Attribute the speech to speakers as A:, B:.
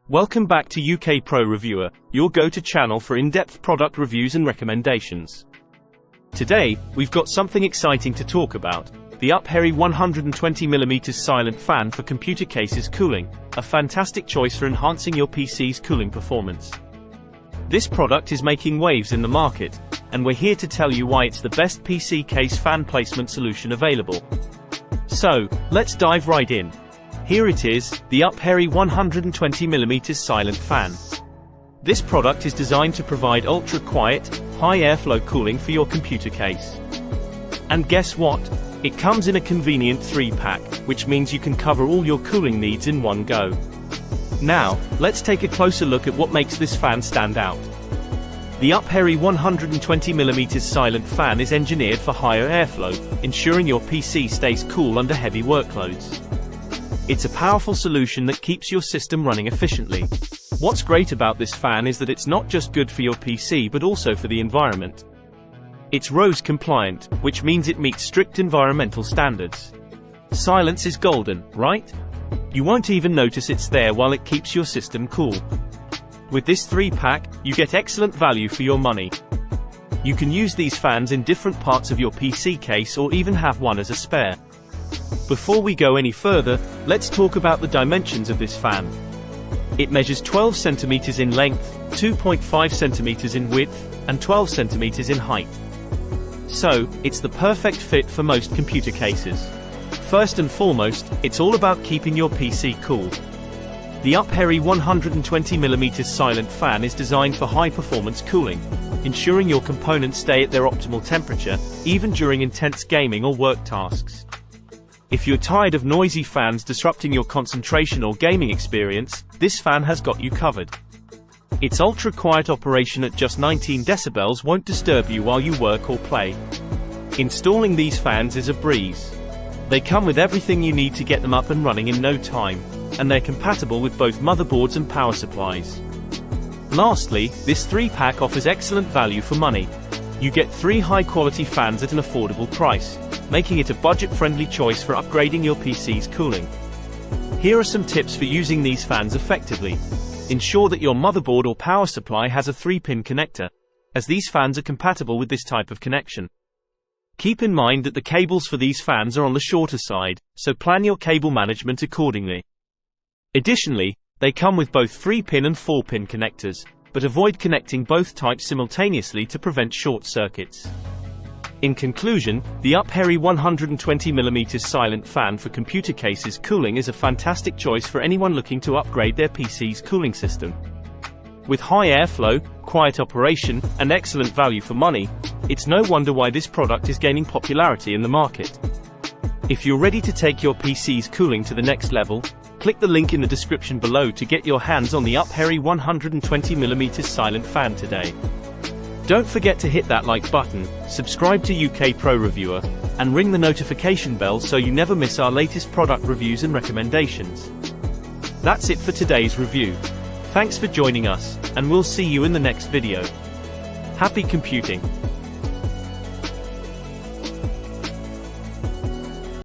A: Welcome back to UK Pro Reviewer, your go-to channel for in-depth product reviews and recommendations. Today, we've got something exciting to talk about: the upHere 120mm silent fan for computer cases cooling, a fantastic choice for enhancing your PC's cooling performance. This product is making waves in the market, and we're here to tell you why it's the best PC case fan placement solution available. So, let's dive right in. Here it is, the upHere 120mm silent fan. This product is designed to provide ultra-quiet, high airflow cooling for your computer case. And guess what? It comes in a convenient 3-pack, which means you can cover all your cooling needs in one go. Now, let's take a closer look at what makes this fan stand out. The upHere 120mm silent fan is engineered for higher airflow, ensuring your PC stays cool under heavy workloads. It's a powerful solution that keeps your system running efficiently. What's great about this fan is that it's not just good for your PC but also for the environment. It's RoHS compliant, which means it meets strict environmental standards. Silence is golden, right? You won't even notice it's there while it keeps your system cool. With this 3-pack, you get excellent value for your money. You can use these fans in different parts of your PC case or even have one as a spare. Before we go any further, let's talk about the dimensions of this fan. It measures 12 cm in length, 2.5 cm in width, and 12 cm in height. So, it's the perfect fit for most computer cases. First and foremost, it's all about keeping your PC cool. The upHere 120mm silent fan is designed for high-performance cooling, ensuring your components stay at their optimal temperature, even during intense gaming or work tasks. If you're tired of noisy fans disrupting your concentration or gaming experience, this fan has got you covered. Its ultra-quiet operation at just 19 decibels won't disturb you while you work or play. Installing these fans is a breeze. They come with everything you need to get them up and running in no time, and they're compatible with both motherboards and power supplies. Lastly, this 3-pack offers excellent value for money. You get 3 high-quality fans at an affordable price, making it a budget-friendly choice for upgrading your PC's cooling. Here are some tips for using these fans effectively. Ensure that your motherboard or power supply has a 3-pin connector, as these fans are compatible with this type of connection. Keep in mind that the cables for these fans are on the shorter side, so plan your cable management accordingly. Additionally, they come with both 3-pin and 4-pin connectors, but avoid connecting both types simultaneously to prevent short circuits. In conclusion, the upHere 120mm silent fan for computer cases cooling is a fantastic choice for anyone looking to upgrade their PC's cooling system. With high airflow, quiet operation, and excellent value for money, it's no wonder why this product is gaining popularity in the market. If you're ready to take your PC's cooling to the next level, click the link in the description below to get your hands on the upHere 120mm silent fan today. Don't forget to hit that like button, subscribe to UK Pro Reviewer, and ring the notification bell so you never miss our latest product reviews and recommendations. That's it for today's review. Thanks for joining us, and we'll see you in the next video. Happy computing!